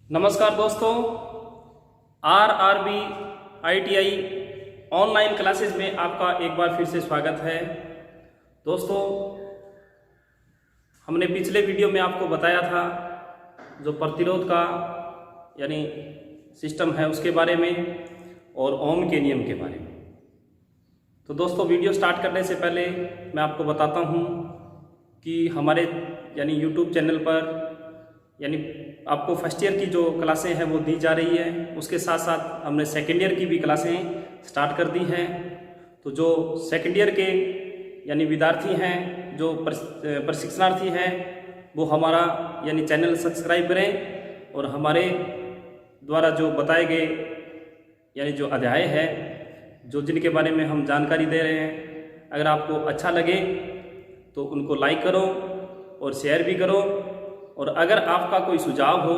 नमस्कार दोस्तों, RRB ITI online classes में आपका एक बार फिर से स्वागत है। दोस्तों, हमने पिछले वीडियो में आपको बताया था जो प्रतिरोध का यानी सिस्टम है उसके बारे में और ओम के नियम के बारे में। तो दोस्तों, वीडियो स्टार्ट करने से पहले मैं आपको बताता हूँ कि हमारे यानी YouTube चैनल पर यानी आपको फर्स्ट ईयर की जो क्लासें हैं वो दी जा रही है, उसके साथ साथ हमने सेकेंड ईयर की भी क्लासें स्टार्ट कर दी हैं। तो जो सेकेंड ईयर के यानी विद्यार्थी हैं, जो प्रशिक्षणार्थी हैं, वो हमारा यानी चैनल सब्सक्राइब करें और हमारे द्वारा जो बताए गए यानी जो अध्याय है जो जिनके बारे में हम जानकारी दे रहे हैं, अगर आपको अच्छा लगे तो उनको लाइक करो और शेयर भी करो। और अगर आपका कोई सुझाव हो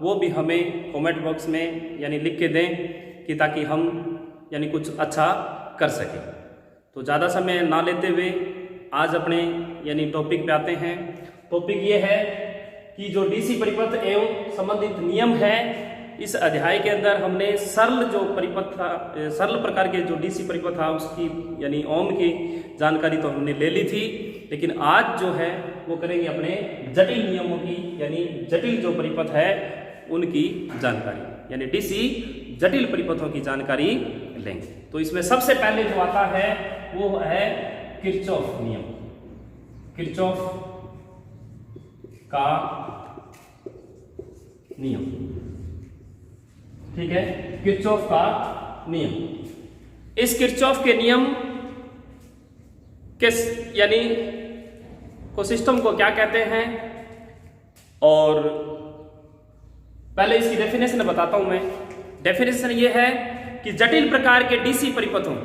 वो भी हमें कमेंट बॉक्स में यानी लिख के दें कि ताकि हम यानी कुछ अच्छा कर सकें। तो ज़्यादा समय ना लेते हुए आज अपने यानी टॉपिक पे आते हैं। टॉपिक ये है कि जो डीसी परिपथ एवं संबंधित नियम है, इस अध्याय के अंदर हमने सरल जो परिपथ था, सरल प्रकार के जो डीसी परिपथ था उसकी यानी ओम की जानकारी तो हमने ले ली थी, लेकिन आज जो है वो करेंगे अपने जटिल नियमों की यानी जटिल जो परिपथ है उनकी जानकारी, यानी डीसी जटिल परिपथों की जानकारी लेंगे। तो इसमें सबसे पहले जो आता है वो है किरचॉफ नियम। किरचॉफ का नियम, ठीक है, किरचॉफ का नियम। इस किरचॉफ के नियम के यानी को सिस्टम को क्या कहते हैं, और पहले इसकी डेफिनेशन बताता हूं मैं। डेफिनेशन ये है कि जटिल प्रकार के डीसी परिपथों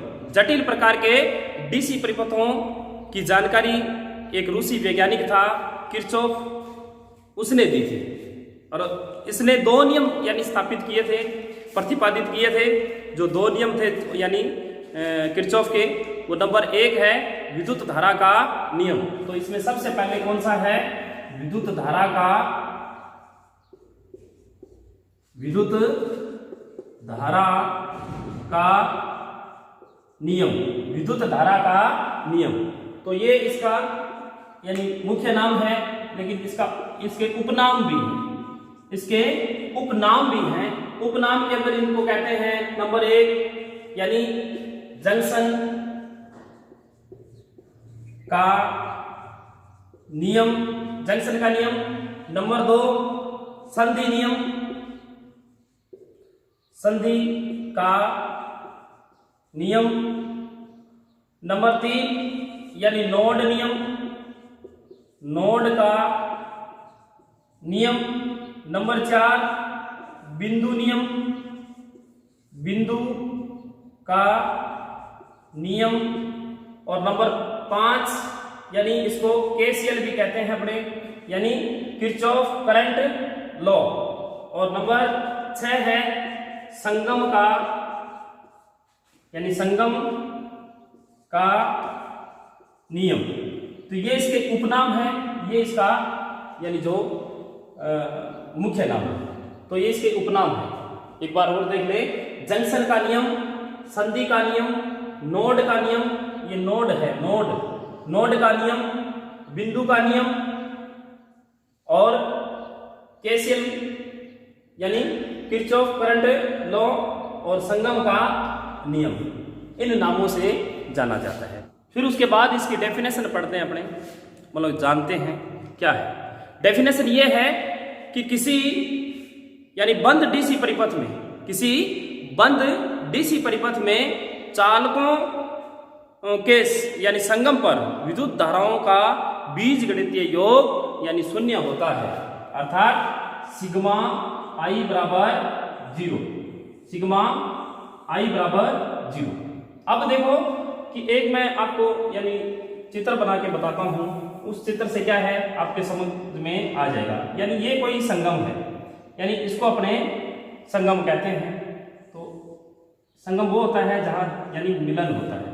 की जानकारी एक रूसी वैज्ञानिक था किरचॉफ, उसने दी थी और इसने दो नियम यानी स्थापित किए थे, प्रतिपादित किए थे। जो दो नियम थे यानी किरचॉफ के, वो नंबर 1 है विद्युत धारा का नियम। तो इसमें सबसे पहले कौन सा है? विद्युत धारा का नियम, विद्युत धारा का नियम। तो ये इसका यानी मुख्य नाम है, लेकिन इसके उपनाम भी हैं। उपनाम के अंदर इनको कहते हैं नंबर 1 यानी जंक्शन का नियम, नंबर 2 संधि नियम, संधि का नियम, नंबर 3 यानी नोड नियम, नोड का नियम, नंबर 4 बिंदु नियम, बिंदु का नियम, और नंबर 5 यानी इसको केसीएल भी कहते हैं अपने, यानी किरचॉफ करंट लॉ, और नंबर 6 है संगम का यानी संगम का नियम। तो ये इसके उपनाम है, ये इसका यानी जो मुख्य नाम है। तो ये इसके उपनाम है। एक बार और देख ले, जंक्शन का नियम, संधि का नियम, नोड का नियम, ये नोड है, नोड का नियम, बिंदु का नियम, और केसीएल यानी किरचॉफ करंट लॉ और संगम का नियम, इन नामों से जाना जाता है। फिर उसके बाद इसकी डेफिनेशन पढ़ते हैं अपने, मतलब जानते हैं क्या है। डेफिनेशन ये है कि किसी यानी बंद डीसी परिपथ में चालकों के यानी संगम पर विद्युत धाराओं का बीजगणितीय योग यानी शून्य होता है, अर्थात सिग्मा आई बराबर 0। अब देखो कि एक मैं आपको यानी चित्र बना के बताता हूं, उस चित्र से क्या है आपके समझ में आ जाएगा। यानी ये कोई संगम है, यानी इसको अपने संगम कहते हैं। तो संगम वो होता है जहां यानी मिलन होता है।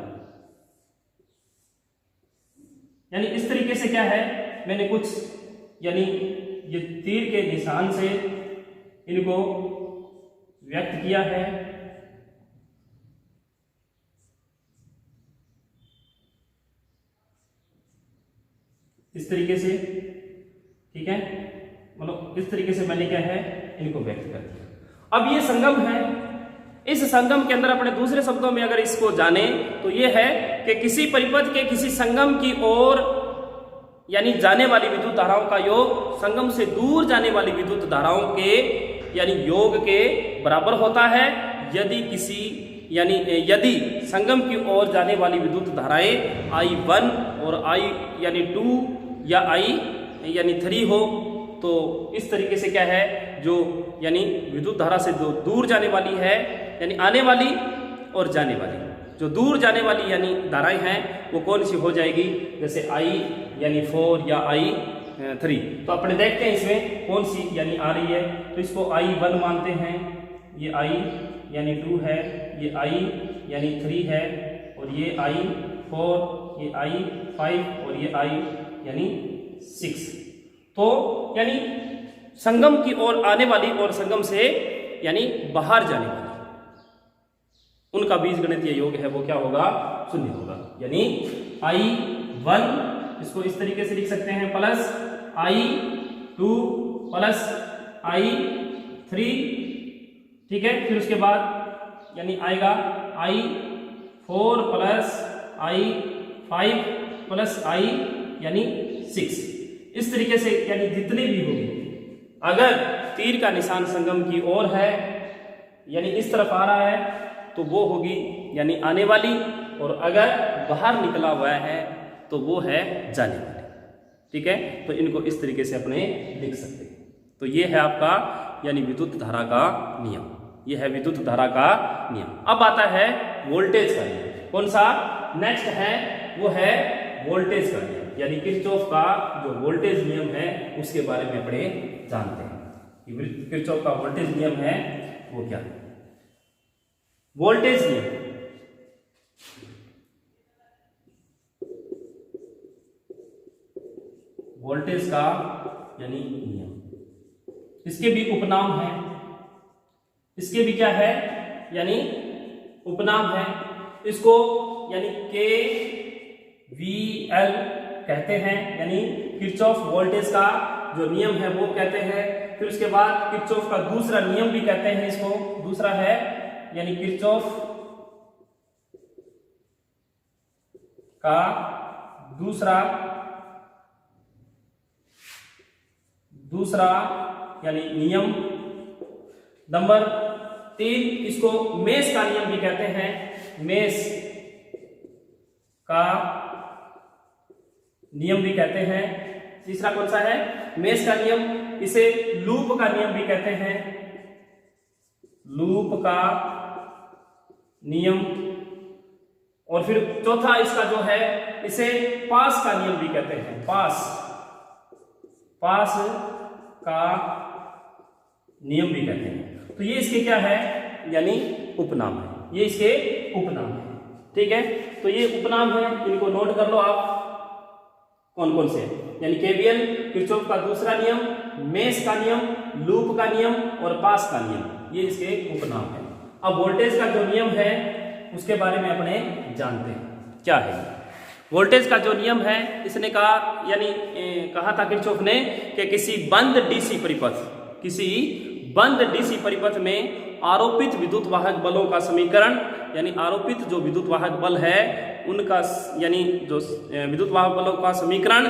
यानी इस तरीके से क्या है, मैंने कुछ यानी ये तीर के निशान से इनको व्यक्त किया है। इस तरीके से, ठीक है, मतलब इस तरीके से मैंने क्या है इनको व्यक्त कर दिया। अब ये संगम है, इस संगम के अंदर अपने दूसरे शब्दों में अगर इसको जाने तो ये है कि किसी परिपथ के किसी संगम की ओर यानी जाने वाली विद्युत धाराओं का योग संगम से दूर जाने वाली विद्युत धाराओं के यानी योग के बराबर होता है यदि किसी यानी यदि संगम की ओर जाने वाली विद्युत धाराएं I1 और I यानी 2 या I यानी 3 हो। तो इस तरीके से क्या है जो यानी विद्युत धारा से जो दूर जाने वाली है यानी आने वाली और जाने वाली, जो दूर जाने वाली यानी धाराएं हैं वो कौन सी हो जाएगी, जैसे I यानी 4 या I3। तो अपने देखते हैं इसमें कौन सी यानी आ रही है। तो इसको I1 मानते हैं, ये I यानी 2 है, ये I यानी 3 है, और ये I4, ये I5 और ये I यानी 6। तो यानी संगम की ओर आने वाली और संगम से यानी बाहर जाने वाली उनका बीजगणितीय योग है वो क्या होगा, 0 होगा। यानी I1 इसको इस तरीके से लिख सकते हैं प्लस I2 प्लस I3, ठीक है। फिर उसके बाद यानी आएगा I4 plus I5 plus I यानी 6। इस तरीके से यानी जितनी भी होगी, अगर तीर का निशान संगम की ओर है यानी इस तरफ आ रहा है तो वो होगी यानी आने वाली, और अगर बाहर निकला हुआ है तो वो है जाने वाली, ठीक है। तो इनको इस तरीके से अपने लिख सकते हैं। तो ये है आपका यानी विद्युत धारा का नियम, ये है विद्युत धारा का नियम। अब आता है वोल्टेज का नियम। कौन सा नेक्स्ट है, वो है वोल्टेज का नियम, यानी किरचॉफ का जो वोल्टेज नियम है उसके बारे में अपने जानते हैं कि किरचॉफ का वोल्टेज नियम है वो क्या है। वोल्टेज नियम, वोल्टेज का यानी नियम, इसके भी उपनाम है, इसके भी क्या है यानी उपनाम है। इसको यानी KVL कहते हैं, यानी किरचॉफ वोल्टेज का जो नियम है वो कहते हैं। फिर उसके बाद किरचॉफ का दूसरा नियम भी कहते हैं, इसको दूसरा है यानी किरचॉफ का दूसरा यानी नियम। नंबर 3 इसको मेष का नियम भी कहते हैं, मेष का नियम भी कहते हैं। तीसरा कौन सा है, मेष का नियम, इसे लूप का नियम भी कहते हैं, लूप का नियम। और फिर चौथा इसका जो है इसे पास का नियम भी कहते हैं, पास का नियम भी कहते हैं। तो ये इसके क्या है यानी उपनाम है, ये इसके उपनाम है, ठीक है। तो ये उपनाम है, इनको नोट कर लो आप कौन कौन से, यानी केवीएल किरचॉफ का दूसरा नियम, मेष का नियम, लूप का नियम और पास का नियम, ये इसके उपनाम है। अब वोल्टेज का जो नियम है उसके बारे में अपने जानते हैं क्या है। वोल्टेज का जो नियम है इसने कहा यानी कहा था किरचॉफ ने कि किसी बंद डीसी परिपथ में आरोपित विद्युत वाहक बलों का समीकरण, यानी आरोपित जो विद्युत वाहक बल है उनका यानी जो विद्युत वाहक बलों का समीकरण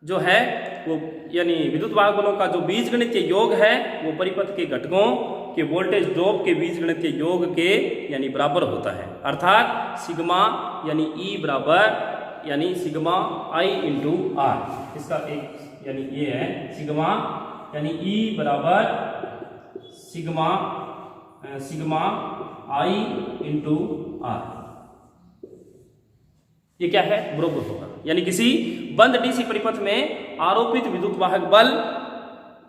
जो है वो यानी विद्युत वाहक बलों का जो बीजगणितीय योग है वो परिपथ के घटकों के वोल्टेज ड्रॉप के बीजगणितीय योग के यानी बराबर होता है। अर्थात सिग्मा यानी E बराबर यानी सिग्मा I इंटू R, इसका एक यानी ये है सिग्मा यानी E बराबर सिग्मा I इंटू R, ये क्या है बराबर होगा। यानी किसी बंद डीसी परिपथ में आरोपित विद्युत वाहक बल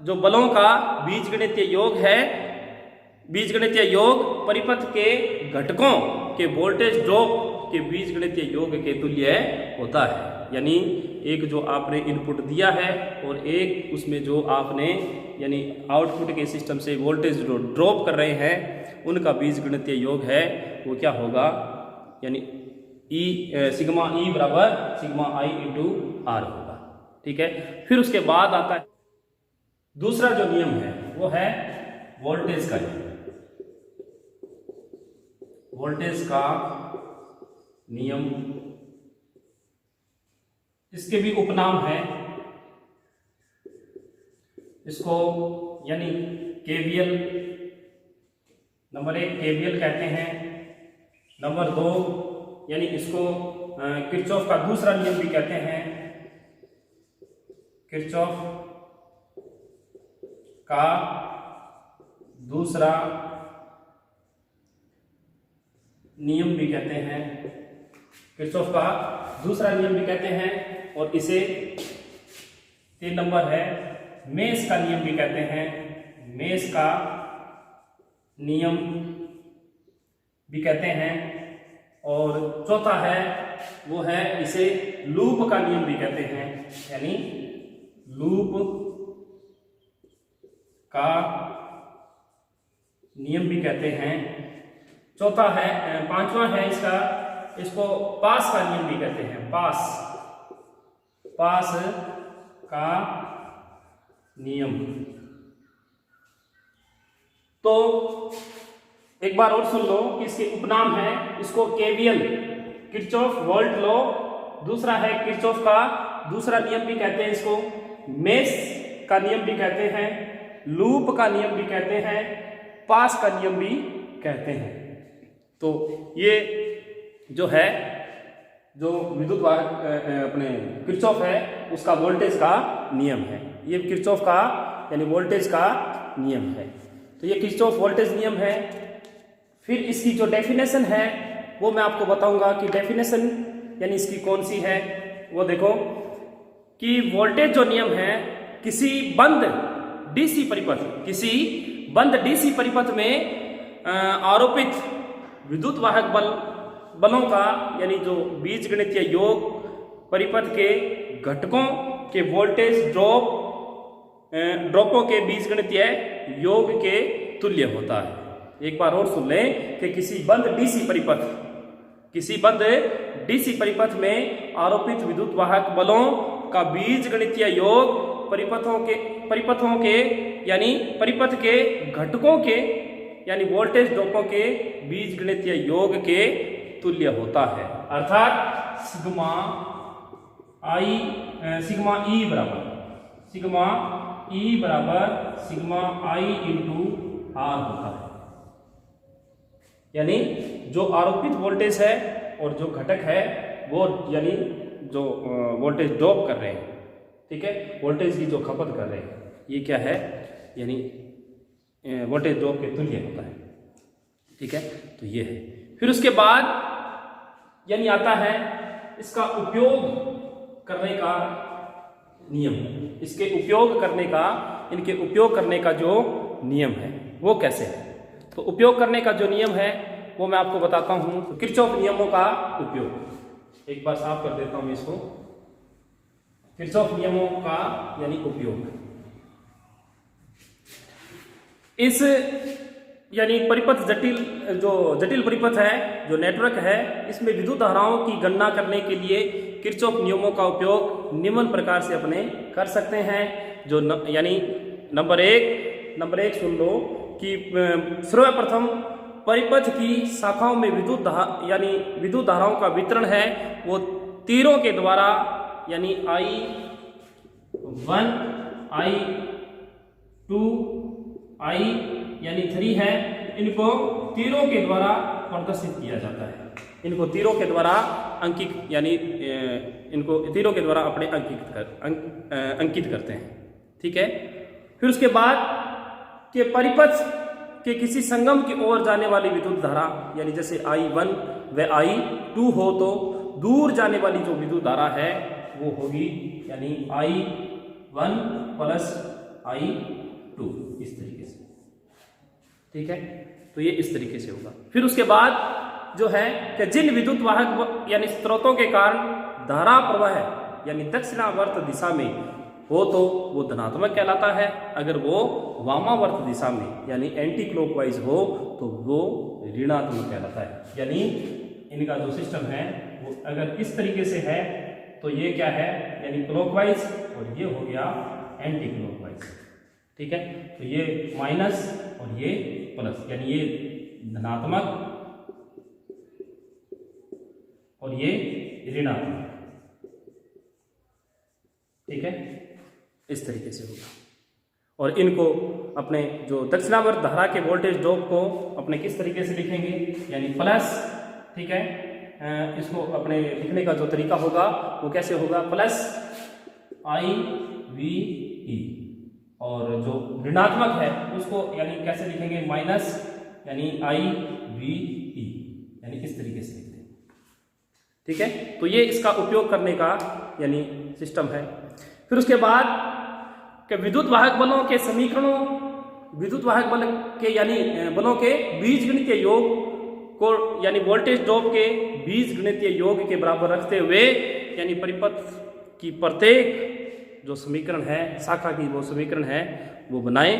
जो बलों का बीजगणितीय योग है, बीजगणितीय योग परिपथ के घटकों के वोल्टेज ड्रॉप के बीजगणितीय योग के तुल्य होता है। यानी एक जो आपने इनपुट दिया है और एक उसमें जो आपने यानी आउटपुट के सिस्टम से वोल्टेज जो ड्रॉप कर रहे हैं उनका बीजगणितीय योग है वो क्या होगा, यानी सिग्मा ई बराबर सिग्मा आई इंटू आर होगा। ठीक है, फिर उसके बाद आता है दूसरा जो नियम है वो है वोल्टेज का नियम। वोल्टेज का नियम, इसके भी उपनाम है, इसको यानी केवीएल, नंबर 1 केवीएल कहते हैं, नंबर 2 यानी इसको किरचॉफ का दूसरा नियम भी कहते हैं, किरचॉफ का दूसरा नियम भी कहते हैं, किरचॉफ का दूसरा नियम भी कहते हैं, और इसे 3 नंबर है मेश का नियम भी कहते हैं, मेश का नियम भी कहते हैं, और चौथा है वो है इसे लूप का नियम भी कहते हैं, यानी लूप का नियम भी कहते हैं। चौथा है, पांचवा है इसका, इसको पास का नियम भी कहते हैं, पास का नियम। तो एक बार और सुन लो कि इसके उपनाम है, इसको केवीएल किरचॉफ वोल्ट लॉ, दूसरा है किरचॉफ का दूसरा नियम भी कहते हैं, इसको मेश का नियम भी कहते हैं, लूप का नियम भी कहते हैं, पास का नियम भी कहते हैं। तो ये जो है जो विद्युत वाहक अपने किरचॉफ है उसका वोल्टेज का नियम है, ये किरचॉफ का यानी वोल्टेज का नियम है। तो ये किरचॉफ वोल्टेज नियम है। फिर इसकी जो डेफिनेशन है वो मैं आपको बताऊंगा कि डेफिनेशन यानी इसकी कौन सी है। वो देखो कि वोल्टेज जो नियम है किसी बंद डीसी परिपथ में आरोपित विद्युत वाहक बलों का यानी जो बीजगणितीय योग परिपथ के घटकों के वोल्टेज ड्रॉपों के बीजगणितीय योग के तुल्य होता है। एक बार और सुन लें कि किसी बंद डीसी परिपथ में आरोपित विद्युत वाहक बलों का बीजगणितीय योग परिपथों के यानी परिपथ के घटकों के यानी वोल्टेज ड्रॉपों के बीजगणितीय योग के तुल्य होता है। अर्थात सिग्मा ई बराबर सिग्मा आई इंटू आर होता है। यानी जो आरोपित वोल्टेज है और जो घटक है वो यानी जो वोल्टेज ड्रॉप कर रहे हैं, ठीक है, वोल्टेज की जो खपत कर रहे हैं, ये क्या है, यानी वोल्टेज ड्रॉप के तुल्य होता है। ठीक है, तो ये है। फिर उसके बाद यानी आता है इसका उपयोग करने का नियम, इनके उपयोग करने का जो नियम है वो कैसे है। तो उपयोग करने का जो नियम है वो मैं आपको बताता हूं। तो किरचॉफ नियमों का उपयोग, एक बार साफ कर देता हूं इसको। किरचॉफ नियमों का यानी उपयोग, इस यानी परिपथ जटिल परिपथ है, जो नेटवर्क है, इसमें विद्युत धाराओं की गणना करने के लिए किरचॉफ नियमों का उपयोग निम्न प्रकार से अपने कर सकते हैं। जो यानी नंबर एक सुन लो कि सर्वप्रथम परिपथ की शाखाओं में विद्युत धाराओं का वितरण है वो तीरों के द्वारा, यानी I1 I2 I यानी 3 है, इनको तीरों के द्वारा प्रदर्शित किया जाता है। इनको तीरों के द्वारा इनको तीरों के द्वारा अपने अंकित करते हैं। ठीक है, फिर उसके बाद के परिपथ के किसी संगम की ओर जाने वाली विद्युत धारा, यानी जैसे I1 व I2 हो तो दूर जाने वाली जो विद्युत धारा है वो होगी यानी I1 प्लस I2, इस तरीके से। ठीक है, तो ये इस तरीके से होगा। फिर उसके बाद जो है कि जिन विद्युत वाहक यानी स्रोतों के कारण धारा प्रवाह यानी दक्षिणावर्त दिशा में हो तो वो धनात्मक कहलाता है, अगर वो वामावर्त दिशा में यानी एंटी क्लॉकवाइज हो तो वो ऋणात्मक कहलाता है। यानी इनका जो सिस्टम है वो अगर इस तरीके से है तो ये क्या है, यानी क्लॉकवाइज, और ये हो गया एंटी क्लॉकवाइज। ठीक है, तो ये माइनस और ये प्लस, यानी ये धनात्मक और ये ऋणात्मक। ठीक है, इस तरीके से होगा। और इनको अपने जो दक्षिणावर्त धारा के वोल्टेज ड्रॉप को अपने किस तरीके से लिखेंगे, यानी प्लस। ठीक है, इसको अपने लिखने का जो तरीका होगा वो कैसे होगा, प्लस आई वी ई, और जो ऋणात्मक है उसको यानी कैसे लिखेंगे, माइनस यानी आई वी ई, यानी इस तरीके से लिखते हैं। ठीक है, तो ये इसका उपयोग करने का यानी सिस्टम है। फिर उसके बाद के विद्युत वाहक बलों के समीकरणों, विद्युत वाहक बल के यानी बलों के बीजगणितीय योग को यानी वोल्टेज ड्रॉप के बीजगणितीय योग के बराबर रखते हुए यानी परिपथ की प्रत्येक जो समीकरण है, शाखा की वो समीकरण है वो बनाएं,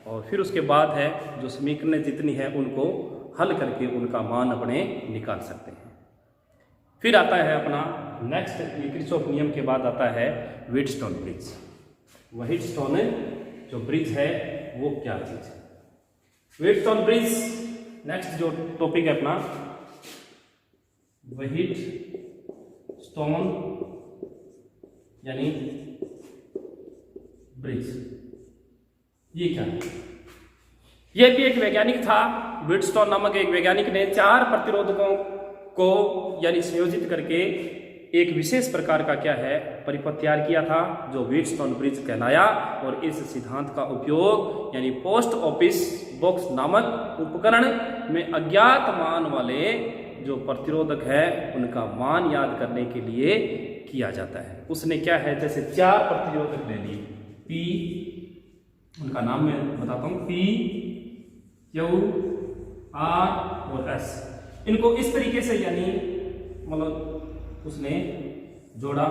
और फिर उसके बाद है जो समीकरणें जितनी है उनको हल करके उनका मान अपने निकाल सकते हैं। फिर आता है अपना नेक्स्ट किरचॉफ नियम के बाद आता है व्हीटस्टोन ब्रिज। व्हीटस्टोन जो ब्रिज है वो क्या चीज है, व्हीटस्टोन ब्रिज नेक्स्ट जो टॉपिक है अपना, व्हीटस्टोन यानी ब्रिज। ये क्या है, ये भी एक वैज्ञानिक था, व्हीटस्टोन नामक एक वैज्ञानिक ने 4 प्रतिरोधकों को यानी संयोजित करके एक विशेष प्रकार का क्या है परिपथ तैयार किया था जो व्हीटस्टोन ब्रिज कहलाया। और इस सिद्धांत का उपयोग यानी पोस्ट ऑफिस बॉक्स नामक उपकरण में अज्ञात मान वाले जो प्रतिरोधक है उनका मान याद करने के लिए किया जाता है। उसने क्या है, जैसे 4 प्रतिरोधक ले लिए, पी, उनका नाम मैं बताता हूं, पी, क्यू, आर और एस। इनको इस तरीके से यानी मतलब उसने जोड़ा,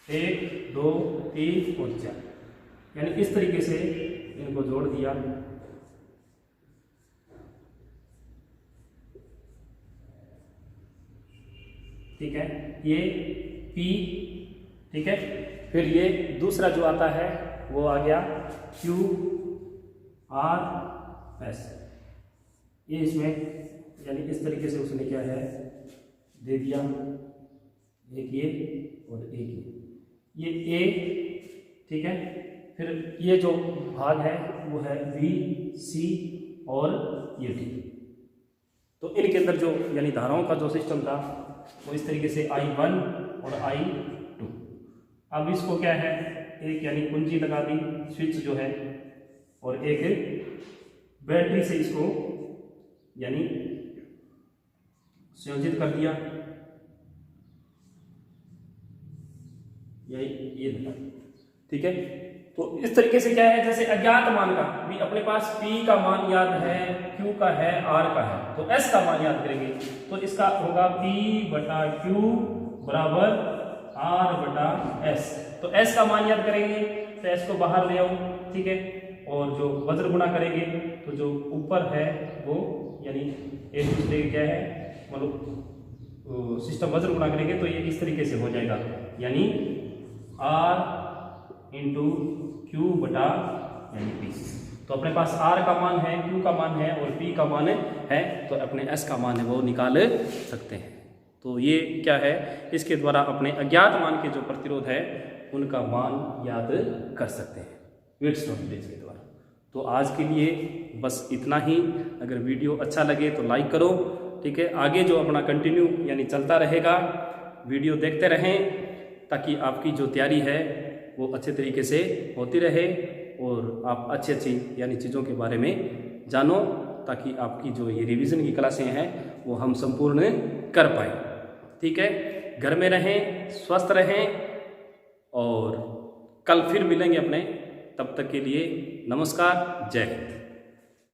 1 2 3 और 4, यानी इस तरीके से इनको जोड़ दिया। ठीक है, ये P। ठीक है, फिर ये दूसरा जो आता है वो आ गया Q R S। ये इसमें यानी इस तरीके से उसने क्या है दे दिया, एक ये और एक ये A। ठीक है, फिर ये जो भाग है वो है B C और ये D। तो इनके अंदर जो यानी धाराओं का जो सिस्टम था वो इस तरीके से I1 और I2। अब इसको क्या है, एक यानी कुंजी लगा दी, स्विच जो है, और एक बैटरी से इसको यानी संयोजित कर दिया, ये लगा। ठीक है, तो इस तरीके से क्या है, जैसे अज्ञात मान का भी अपने पास P का मान याद है, Q का है, R का है, तो S का मान याद करेंगे तो इसका होगा P/Q बराबर R/S। तो S का मान याद करेंगे तो S को बाहर ले आओ। ठीक है, और जो वज्र गुणा करेंगे तो जो ऊपर है वो यानी एक दूसरे क्या है मतलब सिस्टम वज्र गुणा करेंगे तो ये इस तरीके से हो जाएगा, यानी R × Q बटा यानी P। तो अपने पास R का मान है, Q का मान है और P का मान है, तो अपने S का मान है वो निकाल सकते हैं। तो ये क्या है, इसके द्वारा अपने अज्ञात मान के जो प्रतिरोध है उनका मान याद कर सकते हैं व्हीटस्टोन ब्रिज के द्वारा। तो आज के लिए बस इतना ही। अगर वीडियो अच्छा लगे तो लाइक करो। ठीक है, आगे जो अपना कंटिन्यू यानी चलता रहेगा, वीडियो देखते रहें ताकि आपकी जो तैयारी है वो अच्छे तरीके से होती रहे और आप अच्छी अच्छी यानी चीज़ों के बारे में जानो, ताकि आपकी जो ये रिवीजन की क्लासें हैं वो हम संपूर्ण कर पाएँ। ठीक है, घर में रहें, स्वस्थ रहें और कल फिर मिलेंगे अपने। तब तक के लिए नमस्कार, जय हिंद।